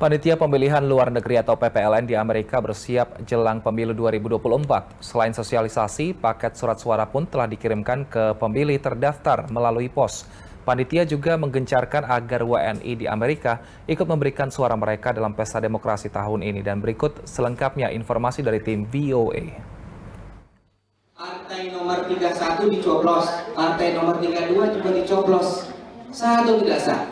Panitia Pemilihan Luar Negeri atau PPLN di Amerika bersiap jelang pemilu 2024. Selain sosialisasi, paket surat suara pun telah dikirimkan ke pemilih terdaftar melalui pos. Panitia juga menggencarkan agar WNI di Amerika ikut memberikan suara mereka dalam pesta demokrasi tahun ini. Dan berikut selengkapnya informasi dari tim VOA. Partai nomor 31 dicoblos, partai nomor 32 juga dicoblos. Sah atau tidak sah?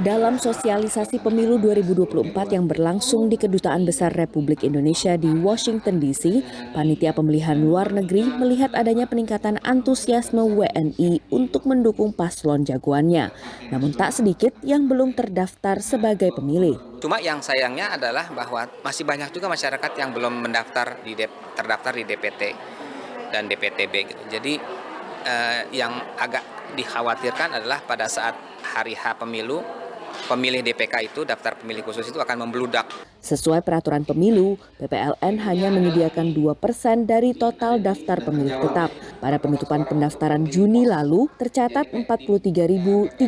Dalam sosialisasi pemilu 2024 yang berlangsung di Kedutaan Besar Republik Indonesia di Washington DC, Panitia Pemilihan Luar Negeri melihat adanya peningkatan antusiasme WNI untuk mendukung paslon jagoannya. Namun tak sedikit yang belum terdaftar sebagai pemilih. Cuma yang sayangnya adalah bahwa masih banyak juga masyarakat yang belum terdaftar di DPT dan DPTB gitu. Jadi yang agak dikhawatirkan adalah pada saat hari H pemilu, pemilih DPK itu, daftar pemilih khusus itu akan membludak. Sesuai peraturan pemilu, PPLN hanya menyediakan 2% dari total daftar pemilih tetap. Pada penutupan pendaftaran Juni lalu, tercatat 43.354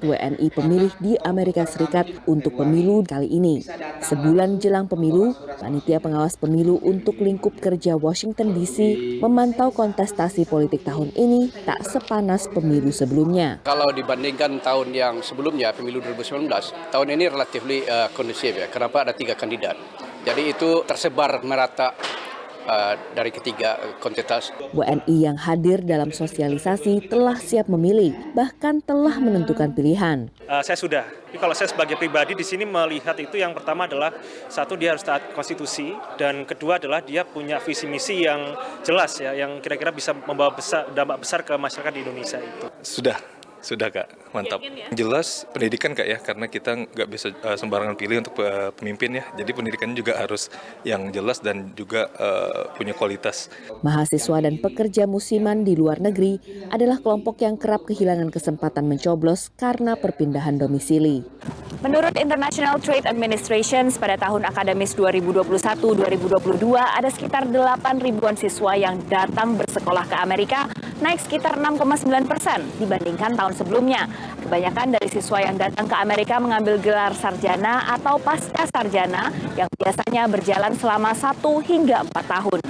WNI pemilih di Amerika Serikat untuk pemilu kali ini. Sebulan jelang pemilu, Panitia Pengawas Pemilu untuk Lingkup Kerja Washington DC memantau kontestasi politik tahun ini tak sepanas pemilu sebelumnya. Kalau dibandingkan tahun yang sebelumnya, pemilu 2019, tahun ini relatif kondusif ya. Kenapa ada 3 kandidat? Jadi itu tersebar merata dari ketiga kontestan. WNI yang hadir dalam sosialisasi telah siap memilih, bahkan telah menentukan pilihan. Saya sudah. Jadi kalau saya sebagai pribadi di sini melihat itu yang pertama adalah satu dia harus taat konstitusi dan kedua adalah dia punya visi misi yang jelas ya, yang kira-kira bisa membawa dampak besar ke masyarakat di Indonesia itu. Sudah Kak, mantap. Jelas pendidikan Kak ya, karena kita nggak bisa sembarangan pilih untuk pemimpin ya. Jadi pendidikannya juga harus yang jelas dan juga punya kualitas. Mahasiswa dan pekerja musiman di luar negeri adalah kelompok yang kerap kehilangan kesempatan mencoblos karena perpindahan domisili. Menurut International Trade Administration, pada tahun akademis 2021-2022 ada sekitar 8.000-an siswa yang datang bersekolah ke Amerika, naik sekitar 6,9% dibandingkan tahun sebelumnya. Kebanyakan dari siswa yang datang ke Amerika mengambil gelar sarjana atau pasca sarjana yang biasanya berjalan selama 1 hingga 4 tahun.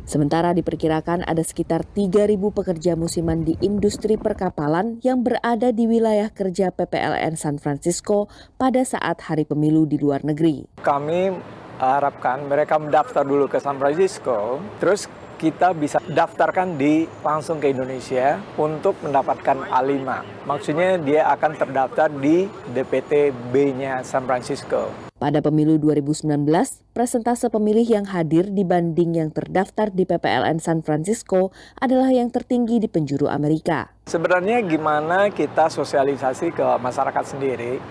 Sementara diperkirakan ada sekitar 3.000 pekerja musiman di industri perkapalan yang berada di wilayah kerja PPLN San Francisco pada saat hari pemilu di luar negeri. Kami harapkan mereka mendaftar dulu ke San Francisco, terus kita bisa daftarkan langsung ke Indonesia untuk mendapatkan A5. Maksudnya dia akan terdaftar di DPTB-nya San Francisco. Pada pemilu 2019, persentase pemilih yang hadir dibanding yang terdaftar di PPLN San Francisco adalah yang tertinggi di penjuru Amerika. Sebenarnya gimana kita sosialisasi ke masyarakat sendiri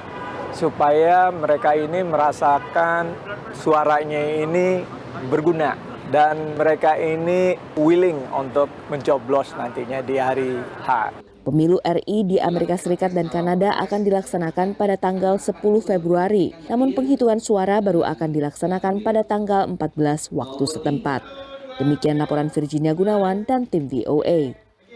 supaya mereka ini merasakan suaranya ini berguna dan mereka ini willing untuk mencoblos nantinya di hari H. Pemilu RI di Amerika Serikat dan Kanada akan dilaksanakan pada tanggal 10 Februari, namun penghitungan suara baru akan dilaksanakan pada tanggal 14 waktu setempat. Demikian laporan Virginia Gunawan dan tim VOA.